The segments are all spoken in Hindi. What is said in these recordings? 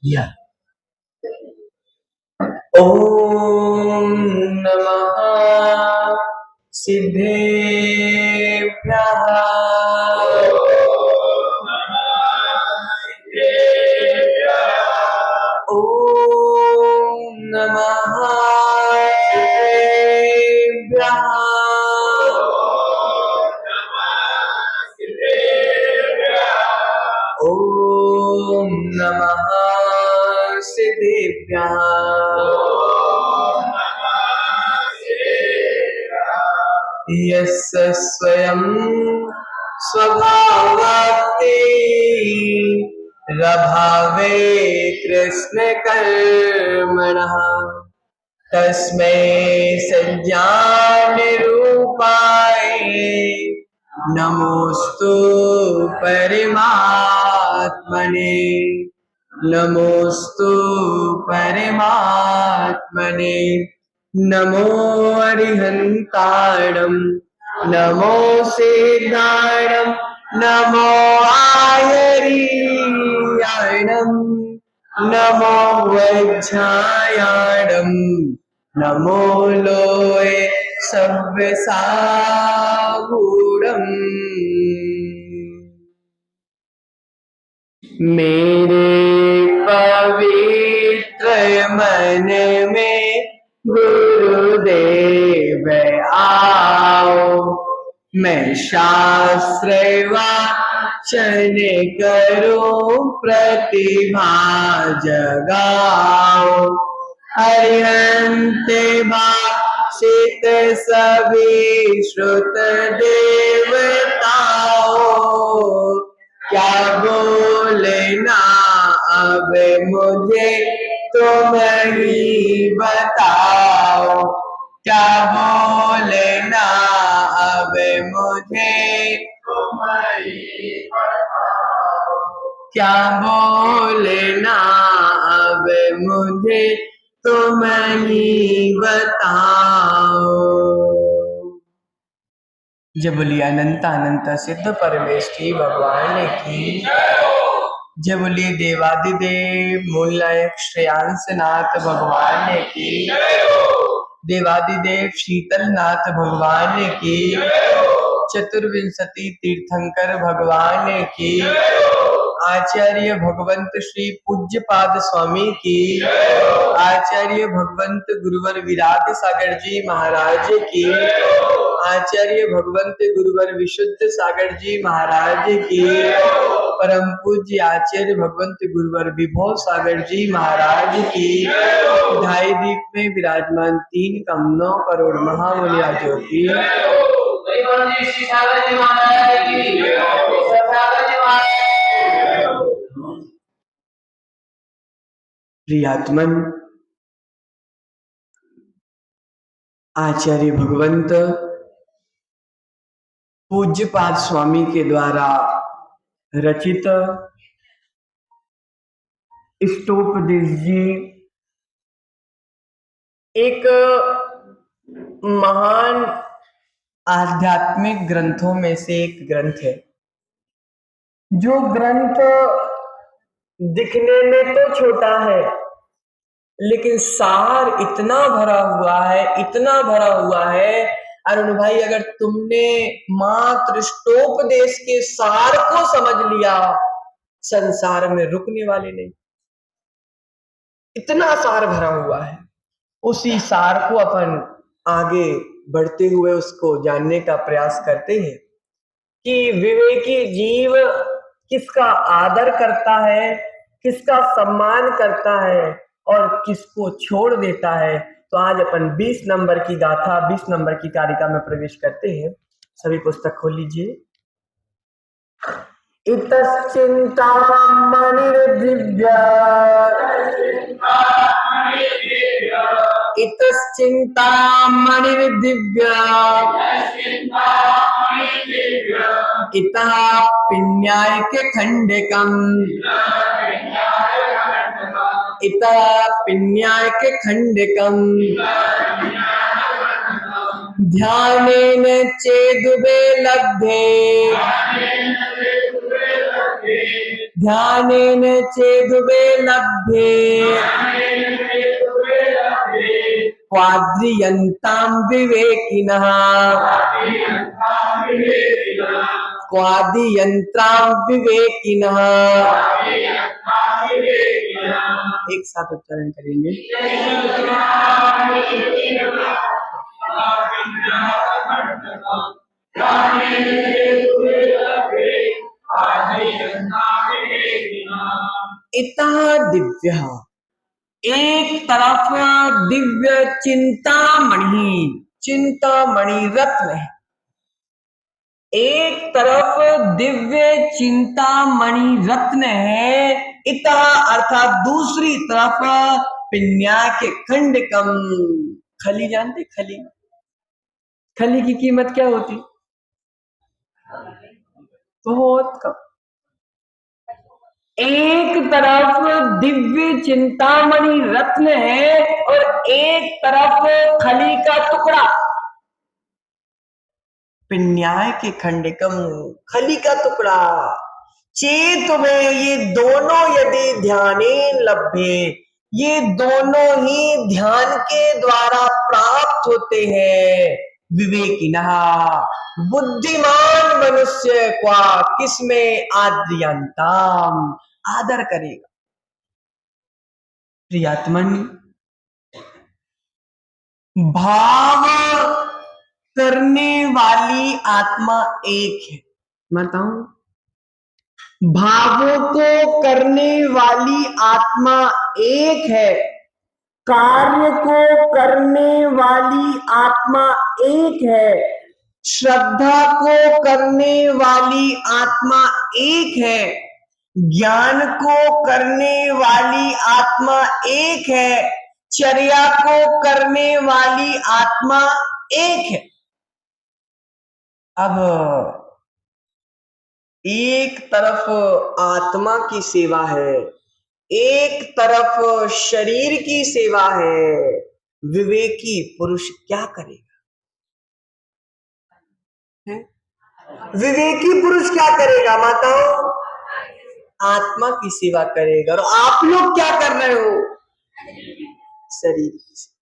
या ओम नमः सिद्धेभ्यः ओम नमः सिद्धेभ्यः ओम नमः सिद्धेभ्यः यस्य स्वयं स्वभावक्ति रभावे कृष्ण कर्मणः तस्मै सज्ञान रूपाय नमोस्तु परमात्मने नमोस्तु परमात्मने नमो अरिहन्ताणं नमो सिद्धाणं नमो आयर्याणं नमो वज्रायाणं नमो लोये सव्यसागूढम् मेरे पवित्र मन में गुरुदेव आओ मैं शास्त्र वाचन करूं प्रतिभा जगाओ अरिहंत भाषित सभी श्रुत देवताओं क्या बोलना अब मुझे तुम ही बताओ क्या बोलना अब मुझे तुम ही बताओ क्या बोलना अब मुझे तुम ही बताओ। जय बोलिए अनंत अनंत सिद्ध परमेष्ठी भगवान की जय बोलिए देवादिदेव मूलनायक श्रेयांसनाथ भगवान की देवादिदेव शीतलनाथ भगवान की चतुर्विंशति तीर्थंकर भगवान की आचार्य भगवंत श्री पूज्यपाद स्वामी की आचार्य भगवंत गुरुवर विराट सागर जी महाराज की आचार्य भगवंत गुरुवर विशुद्ध सागर जी महाराज की परम पूज्य आचार्य भगवंत गुरुवर विभव सागर जी महाराज की ढाई दीप में विराजमान 3 कमलों करोड़ महामुनियाजों की प्रियात्मन आचार्य भगवंत पूज्यपाद स्वामी के द्वारा रचित इष्टोपदेश जी एक महान आध्यात्मिक ग्रंथों में से एक ग्रंथ है। जो ग्रंथ दिखने में तो छोटा है लेकिन सार इतना भरा हुआ है, इतना भरा हुआ है। अरुण भाई, अगर तुमने मात्र इष्टोपदेश के सार को समझ लिया, संसार में रुकने वाले नहीं। इतना सार भरा हुआ है। उसी सार को अपन आगे बढ़ते हुए उसको जानने का प्रयास करते हैं कि विवेकी जीव किसका आदर करता है, किसका सम्मान करता है और किसको छोड़ देता है। तो आज अपन 20 नंबर की गाथा, 20 नंबर की कारिका में प्रवेश करते हैं। सभी पुस्तक खोल लीजिए। इतश्चिंतामणिर्दिव्या इतश्चिंतामणिर्दिव्या इतः पिन्यायके खंडिकम् इतः पिन्यायके खंडिकम् ध्यानेन चेदुबे लब्धे ध्यानेन चेदुबे लभ्ये क्वाद्रियन्तां विवेकिनः क्वादियंत्रां विवेकिनः। एक साथ उच्चारण करेंगे। इतः दिव्य, एक तरफ दिव्य चिंतामणि, चिंतामणि रत्न है, एक तरफ दिव्य चिंतामणि रत्न है। इतः अर्थात दूसरी तरफ पिन्याक खंडकम, खली जानते, खली, खली की कीमत क्या होती? बहुत कम। एक तरफ दिव्य चिंतामणि रत्न है और एक तरफ खली का टुकड़ा, पिन्याय के खंडकम, खली का टुकड़ा। चेत में ये दोनों यदि ध्याने लभ्ये, ये दोनों ही ध्यान के द्वारा प्राप्त होते हैं। विवेकिनः, बुद्धिमान मनुष्य क्वा, किसमें? आद्रियंताम, आदर करेगा। प्रियात्मन, भाव करने वाली आत्मा एक है। बताऊं, भावों को करने वाली आत्मा एक है, कार्य को करने वाली आत्मा एक है, श्रद्धा को करने वाली आत्मा एक है, ज्ञान को करने वाली आत्मा एक है, चर्या को करने वाली आत्मा एक है। अब एक तरफ आत्मा की सेवा है, एक तरफ शरीर की सेवा है। विवेकी पुरुष क्या करेगा? विवेकी पुरुष क्या करेगा माताओं? आत्मा की सेवा करेगा। और आप लोग क्या कर रहे हो? शरीर की सेवा।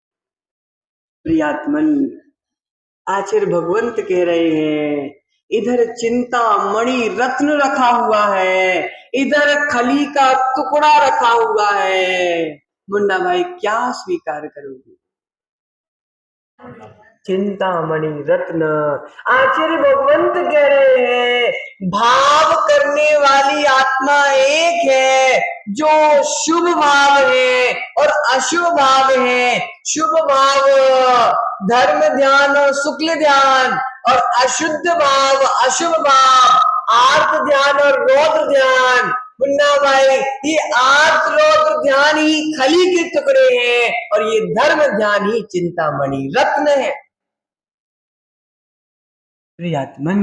प्रियात्मन, आचार्य भगवंत कह रहे हैं, इधर चिंतामणि रत्न रखा हुआ है, इधर खली का टुकड़ा रखा हुआ है। मुन्ना भाई क्या स्वीकार करोगे? चिंतामणि रत्न। आचार्य भगवंत कह रहे हैं, भाव करने वाली आत्मा एक है, जो शुभ भाव है और अशुभ भाव है। शुभ भाव धर्म ध्यान और शुक्ल ध्यान, और अशुद्ध भाव अशुभ भाव आर्त ध्यान और रौद्र ध्यान। मुन्ना भाई, ये आर्त रौद्र ध्यान ही खली के टुकड़े हैं और ये धर्म ध्यान ही चिंतामणि रत्न है। प्रियात्मन,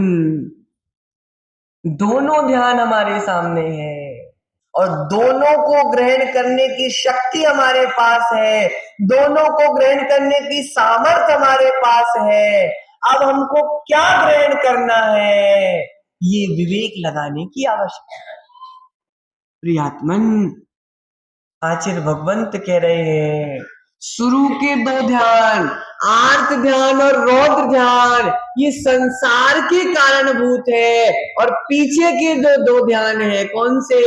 दोनों ध्यान हमारे सामने है और दोनों को ग्रहण करने की शक्ति हमारे पास है, दोनों को ग्रहण करने की सामर्थ्य हमारे पास है। अब हमको क्या ग्रहण करना है, ये विवेक लगाने की आवश्यकता है। प्रियात्मन, आचार्य भगवंत कह रहे हैं, शुरू के दो ध्यान, आर्त ध्यान और रौद्र ध्यान, ये संसार के कारणभूत है, और पीछे के जो दो ध्यान है, कौन से?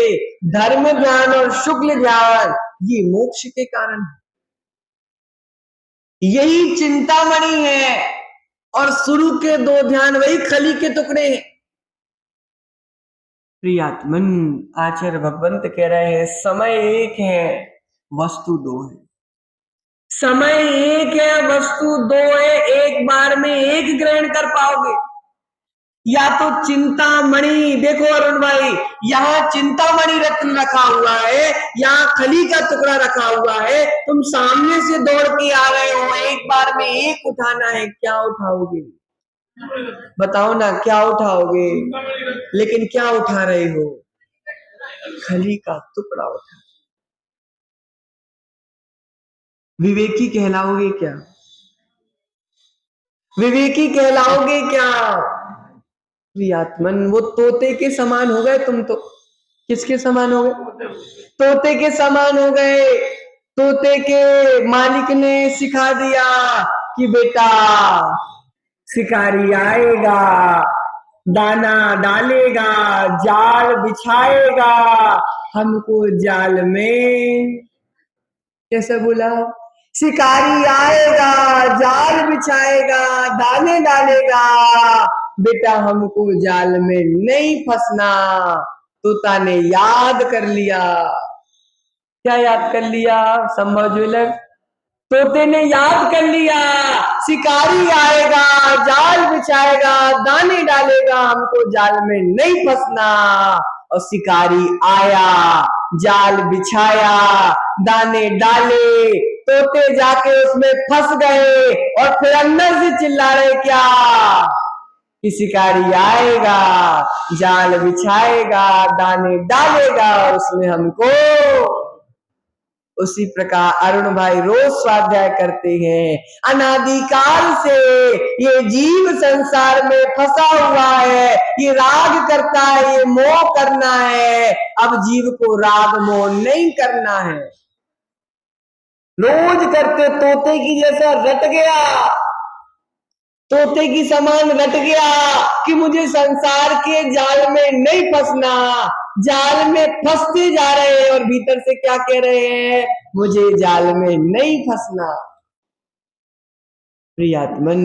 धर्म ध्यान और शुक्ल ध्यान, ये मोक्ष के कारण है। यही चिंतामणि है और शुरू के दो ध्यान वही खली के टुकड़े हैं। प्रियात्मन, आचार्य भगवंत कह रहे हैं, समय एक है, वस्तु दो है। समय एक है, वस्तु दो है। एक बार में एक ग्रहण कर पाओगे? या तो चिंतामणि, देखो अरुण भाई, यहाँ चिंतामणि रत्न रखा हुआ है, यहाँ खली का टुकड़ा रखा हुआ है, तुम सामने से दौड़ के आ रहे हो, एक बार में एक उठाना है, क्या उठाओगे? बताओ ना, क्या उठाओगे? लेकिन क्या उठा रहे हो? खली का टुकड़ा उठा। विवेकी कहलाओगे क्या? विवेकी कहलाओगे क्या? प्रियात्मन, वो तोते के समान हो गए तुम तो। किसके समान हो गए? तोते के समान हो गए। तोते के मालिक ने सिखा दिया कि बेटा शिकारी आएगा, दाना डालेगा, जाल बिछाएगा, हमको जाल में, कैसे बोला? शिकारी आएगा, जाल बिछाएगा, दाने डालेगा, बेटा हमको जाल में नहीं फंसना। तोता ने याद कर लिया। क्या याद कर लिया? संभव ज्वेलर, तोते ने याद कर लिया, शिकारी आएगा, जाल बिछाएगा, दाने डालेगा, हमको जाल में नहीं फंसना। और शिकारी आया, जाल बिछाया, दाने डाले, तोते जाके उसमें फंस गए और फिर अंदर से चिल्ला रहे क्या कि शिकारी आएगा, जाल बिछाएगा, दाने डालेगा और उसमें हमको। उसी प्रकार अरुण भाई रोज स्वाध्याय करते हैं। अनादिकाल से ये जीव संसार में फंसा हुआ है, ये राग करता है, ये मोह करना है। अब जीव को राग मोह नहीं करना है। रोज करते तोते की जैसा रट गया, तोते की समान रट गया कि मुझे संसार के जाल में नहीं फंसना। जाल में फंसते जा रहे हैं और भीतर से क्या कह रहे हैं? मुझे जाल में नहीं फंसना। प्रियात्मन,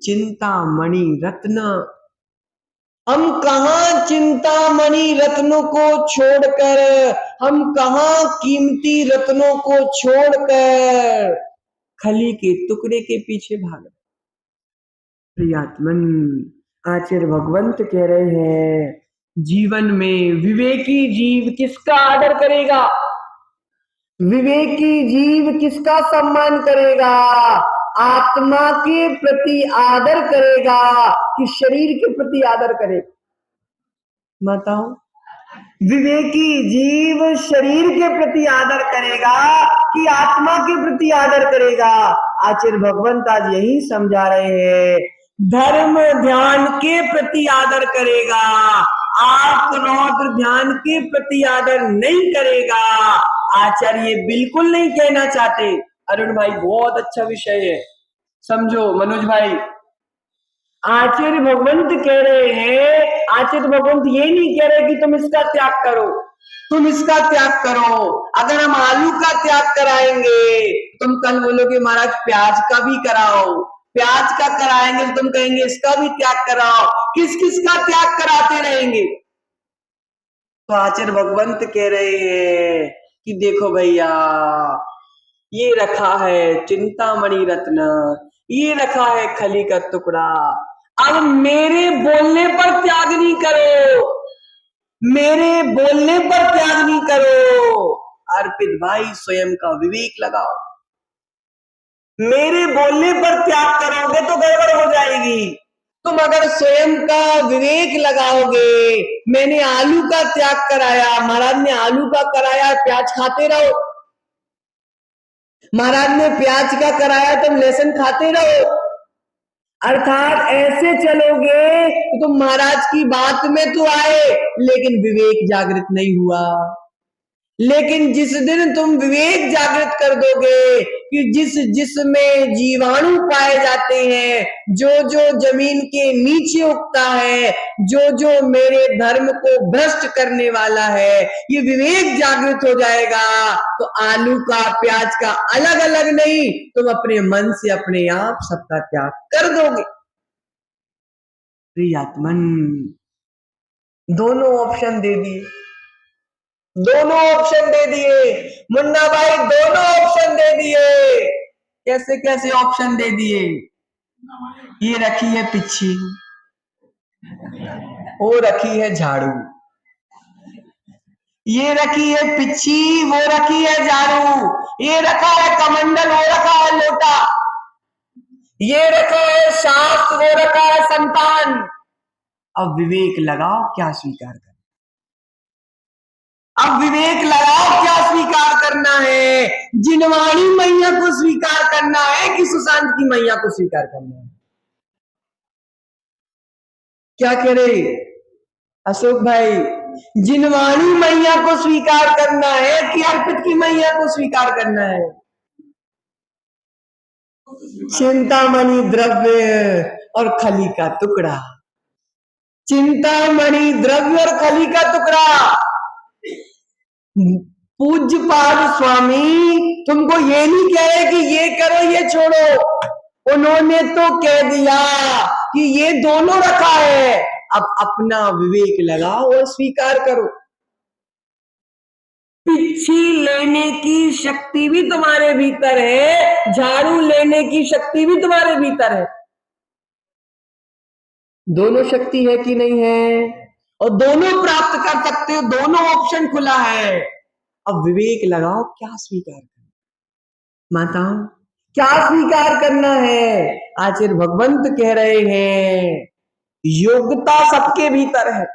चिंतामणि रत्न, हम कहां चिंतामणि रत्नों को छोड़कर, हम कहां कीमती रत्नों को छोड़कर खली के टुकड़े के पीछे भाग। प्रियात्मन, आचार्य भगवंत कह रहे हैं जीवन में विवेकी जीव किसका आदर करेगा? विवेकी जीव किसका सम्मान करेगा? आत्मा के प्रति आदर करेगा कि शरीर के प्रति आदर करेगा? बताओ। विवेकी जीव शरीर के प्रति आदर करेगा कि आत्मा के प्रति आदर करेगा? आचार्य भगवंत आज यही समझा रहे हैं, धर्म ध्यान के प्रति आदर करेगा, आप रौद्र ध्यान के प्रति आदर नहीं करेगा। आचार्य बिल्कुल नहीं कहना चाहते। अरुण भाई बहुत अच्छा विषय है, समझो। मनोज भाई, आचार्य भगवंत कह रहे हैं, आचार्य भगवंत ये नहीं कह रहे कि तुम इसका त्याग करो, तुम इसका त्याग करो। अगर हम आलू का त्याग कराएंगे, तुम कल बोलोगे महाराज प्याज का भी कराओ, प्याज का कराएंगे तो तुम कहेंगे इसका भी त्याग कराओ। किस किस का त्याग कराते रहेंगे? तो आचार्य भगवंत कह रहे हैं कि देखो भैया, ये रखा है चिंतामणि रत्न, ये रखा है खली का टुकड़ा। अब मेरे बोलने पर त्याग नहीं करो, मेरे बोलने पर त्याग नहीं करो। अर्पित भाई स्वयं का विवेक लगाओ। मेरे बोलने पर त्याग करोगे तो गड़बड़ हो जाएगी। तुम अगर स्वयं का विवेक लगाओगे, मैंने आलू का त्याग कराया, महाराज ने आलू का कराया, प्याज खाते रहो। महाराज ने प्याज का कराया, तुम लहसुन खाते रहो। अर्थात ऐसे चलोगे तो तुम महाराज की बात में तो आए लेकिन विवेक जागृत नहीं हुआ। लेकिन जिस दिन तुम विवेक जागृत कर दोगे कि जिस जिसमें जीवाणु पाए जाते हैं, जो जो जमीन के नीचे उगता है, जो जो मेरे धर्म को भ्रष्ट करने वाला है, ये विवेक जागृत हो जाएगा तो आलू का प्याज का अलग अलग नहीं, तुम अपने मन से अपने आप सबका त्याग कर दोगे। प्रियात्मन, दोनों ऑप्शन दे दिए, दोनों ऑप्शन दे दिए मुन्ना भाई, दोनों ऑप्शन दे दिए। कैसे कैसे ऑप्शन दे दिए? ये रखी है पिच्छी, वो रखी है झाड़ू, ये रखी है पिच्छी, वो रखी है झाड़ू, ये रखा है कमंडल, वो रखा है लोटा, ये रखा है शास्त्र, वो रखा है संतान। अब विवेक लगाओ क्या स्वीकार कर, अब विवेक लगाओ क्या स्वीकार करना है? जिनवाणी मैया को स्वीकार करना है कि सुशांत की मैया को स्वीकार करना है? क्या कह रहे अशोक भाई? जिनवाणी मैया को स्वीकार करना है कि अर्पित की मैया को स्वीकार करना है? चिंतामणि द्रव्य और खली का टुकड़ा, चिंतामणि द्रव्य और खली का टुकड़ा। पूज्यपाद स्वामी तुमको ये नहीं कह रहे कि ये करो ये छोड़ो, उन्होंने तो कह दिया कि ये दोनों रखा है, अब अपना विवेक लगाओ और स्वीकार करो। पिच्छी लेने की शक्ति भी तुम्हारे भीतर है, झाड़ू लेने की शक्ति भी तुम्हारे भीतर है। दोनों शक्ति है कि नहीं है? और दोनों प्राप्त कर सकते हो, दोनों ऑप्शन खुला है। अब विवेक लगाओ, क्या स्वीकार करना? माताओं, क्या स्वीकार करना है? आचार्य भगवंत कह रहे हैं योग्यता सबके भीतर है,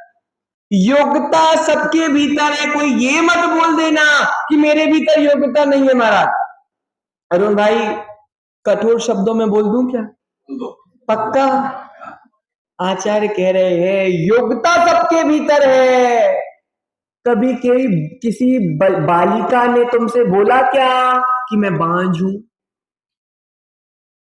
योग्यता सबके भीतर है। कोई ये मत बोल देना कि मेरे भीतर योग्यता नहीं है। महाराज अरुण भाई, कठोर शब्दों में बोल दूं क्या? पक्का? आचार्य कह रहे हैं योग्यता सबके भीतर है। कभी किसी बालिका ने तुमसे बोला क्या कि मैं बांझ हूं?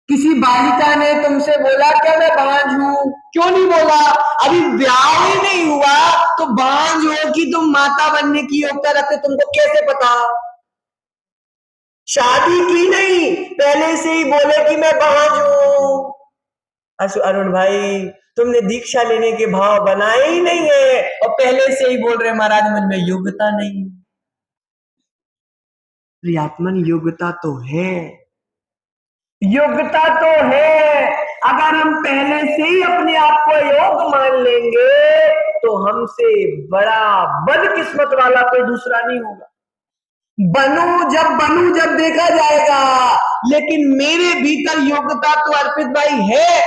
किसी बालिका ने तुमसे बोला क्या मैं बांझ हूं? क्यों नहीं बोला? अभी ब्याह ही नहीं हुआ तो बांझ हो कि तुम माता बनने की योग्यता रखते तुमको कैसे पता? शादी की नहीं, पहले से ही बोले कि मैं बांझ हूं। अरुण भाई, तुमने दीक्षा लेने के भाव बनाए ही नहीं है और पहले से ही बोल रहे महाराज मुझ में योग्यता नहीं। प्रियात्मन योग्यता तो है, योग्यता तो है। अगर हम पहले से ही अपने आप को योग्य मान लेंगे तो हमसे बड़ा बदकिस्मत वाला कोई दूसरा नहीं होगा। बनू जब देखा जाएगा, लेकिन मेरे भीतर योग्यता तो अर्पित भाई है,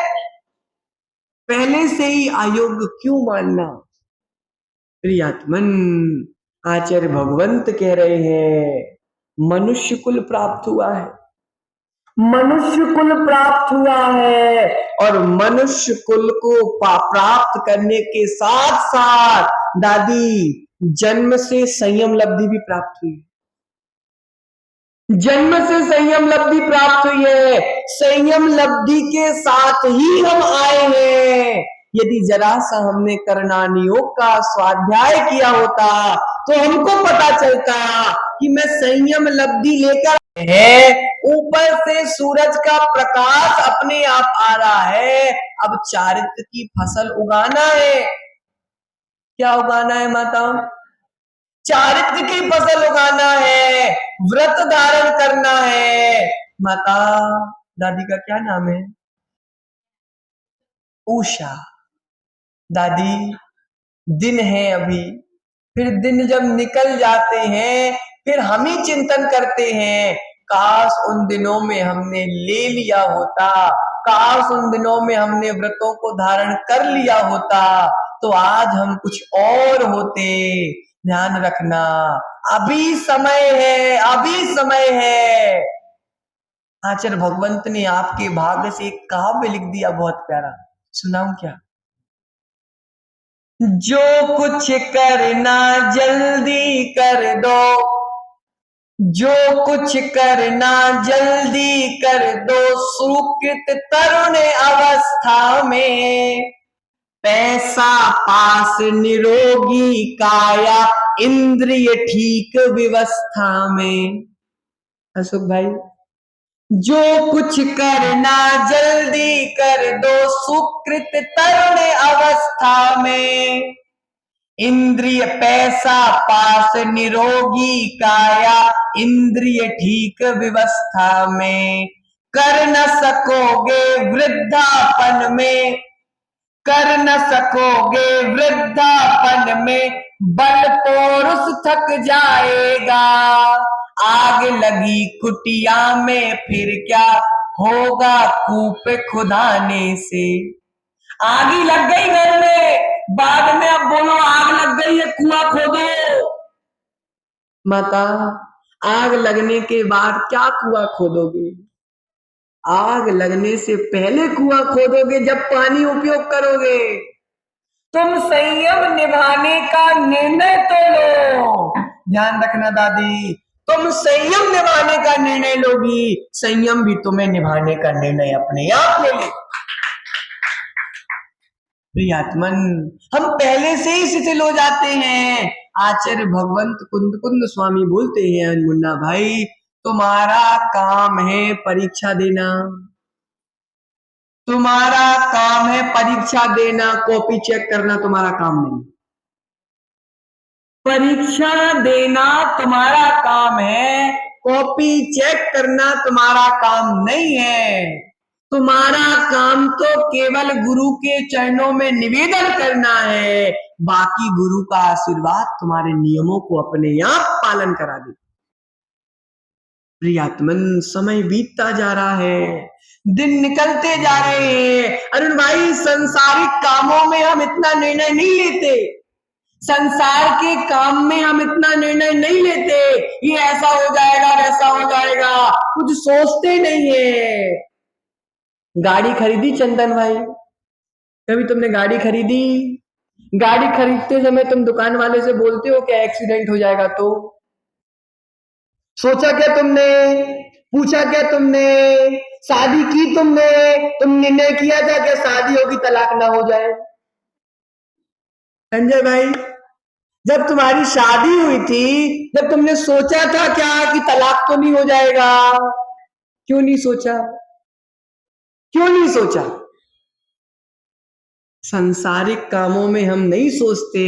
पहले से ही अयोग्य क्यों मानना? प्रियात्मन, आचार्य भगवंत कह रहे हैं मनुष्य कुल प्राप्त हुआ है, मनुष्य कुल प्राप्त हुआ है और मनुष्य कुल को प्राप्त करने के साथ साथ दादी जन्म से संयम लब्धि भी प्राप्त हुई, जन्म से संयम लब्धि प्राप्त हुई है। संयम लब्धि के साथ ही हम आए हैं। यदि जरा सा हमने करणानियोग का स्वाध्याय किया होता तो हमको पता चलता कि मैं संयम लब्धि लेकर है, ऊपर से सूरज का प्रकाश अपने आप आ रहा है, अब चारित्र की फसल उगाना है। क्या उगाना है माता? चारित्र की फसल उगाना है, व्रत धारण करना है। माता दादी का क्या नाम है? उषा। दादी दिन है अभी, फिर दिन जब निकल जाते हैं फिर हम ही चिंतन करते हैं काश उन दिनों में हमने ले लिया होता, काश उन दिनों में हमने व्रतों को धारण कर लिया होता तो आज हम कुछ और होते। ध्यान रखना, अभी समय है, अभी समय है। आचार्य भगवंत ने आपके भाग्य से एक काव्य लिख दिया बहुत प्यारा, सुनाऊं क्या? जो कुछ करना जल्दी कर दो, जो कुछ करना जल्दी कर दो, सुकृत तरुण अवस्था में, पैसा पास निरोगी काया, इंद्रिय ठीक व्यवस्था में। अशोक भाई, जो कुछ करना जल्दी कर दो, सुकृत तरुण अवस्था में, इंद्रिय पैसा पास निरोगी काया, इंद्रिय ठीक व्यवस्था में, कर न सकोगे वृद्धापन में, कर न सकोगे वृद्धापन में, बल पौरुष थक जाएगा, आग लगी कुटिया में फिर क्या होगा कूप खुदाने से। आग ही लग गई घर में, बाद में अब बोलो आग लग गई है कुआं खोदो। माता आग लगने के बाद क्या कुआं खोदोगे? आग लगने से पहले कुआं खोदोगे जब पानी उपयोग करोगे। तुम संयम निभाने का निर्णय तो लो। ध्यान रखना दादी, तुम संयम निभाने का निर्णय लोगी, संयम भी तुम्हें निभाने का निर्णय अपने आप ले ले। प्रियात्मन, हम पहले से ही शिथिल हो जाते हैं। आचार्य भगवंत कुंद कुंद स्वामी बोलते हैं, मुन्ना भाई तुम्हारा काम है परीक्षा देना, तुम्हारा काम है परीक्षा देना, कॉपी चेक करना तुम्हारा काम नहीं। परीक्षा देना तुम्हारा काम है, कॉपी चेक करना तुम्हारा काम नहीं है। तुम्हारा काम तो केवल गुरु के चरणों में निवेदन करना है, बाकी गुरु का आशीर्वाद तुम्हारे नियमों को अपने आप पालन करा दे। प्रियात्मन, समय बीतता जा रहा है, दिन निकलते जा रहे हैं। अरुण भाई, संसारिक कामों में हम इतना निर्णय नहीं लेते, संसार के काम में हम इतना निर्णय नहीं लेते, ये ऐसा हो जाएगा वैसा हो जाएगा, कुछ सोचते नहीं है। गाड़ी खरीदी चंदन भाई, कभी तुमने गाड़ी खरीदी? गाड़ी खरीदते समय तुम दुकान वाले से बोलते हो क्या एक्सीडेंट हो जाएगा तो? सोचा क्या तुमने? पूछा क्या तुमने? शादी की तुमने? तुम निर्णय किया था क्या शादी होगी तलाक ना हो जाए? संजय भाई, जब तुम्हारी शादी हुई थी, जब तुमने सोचा था क्या कि तलाक तो नहीं हो जाएगा? क्यों नहीं सोचा? क्यों नहीं सोचा? संसारिक कामों में हम नहीं सोचते,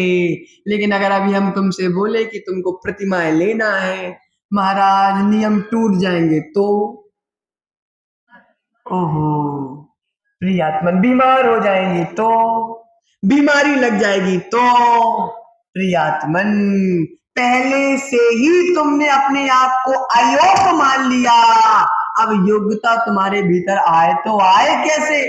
लेकिन अगर अभी हम तुमसे बोले कि तुमको प्रतिमाएं लेना है, महाराज नियम टूट जाएंगे तो? ओहो, प्रियात्मन बीमार हो जाएंगी तो? बीमारी लग जाएगी तो? प्रियात्मन, पहले से ही तुमने अपने आप को अयोग्य मान लिया, अब योग्यता तुम्हारे भीतर आए तो आए कैसे?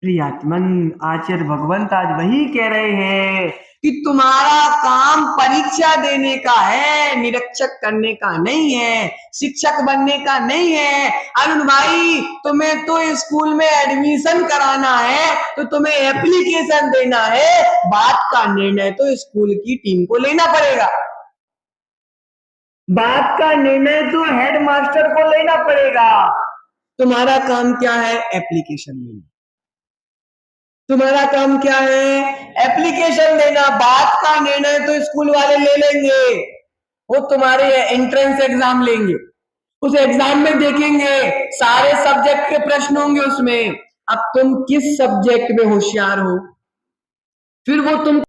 प्रियात्मन, आचार्य भगवंत आज वही कह रहे हैं कि तुम्हारा काम परीक्षा देने का है, निरीक्षक करने का नहीं है, शिक्षक बनने का नहीं है। अरुण भाई, तुम्हें तो स्कूल में एडमिशन कराना है तो तुम्हें एप्लीकेशन देना है, बात का निर्णय तो स्कूल की टीम को लेना पड़ेगा, बात का निर्णय तो हेड मास्टर को लेना पड़ेगा। तुम्हारा काम क्या है? एप्लीकेशन लेना। तुम्हारा काम क्या है? एप्लीकेशन देना। बात का निर्णय तो स्कूल वाले ले लेंगे, वो तुम्हारे एंट्रेंस एग्जाम लेंगे, उस एग्जाम में देखेंगे सारे सब्जेक्ट के प्रश्न होंगे उसमें, अब तुम किस सब्जेक्ट में होशियार हो, फिर वो तुम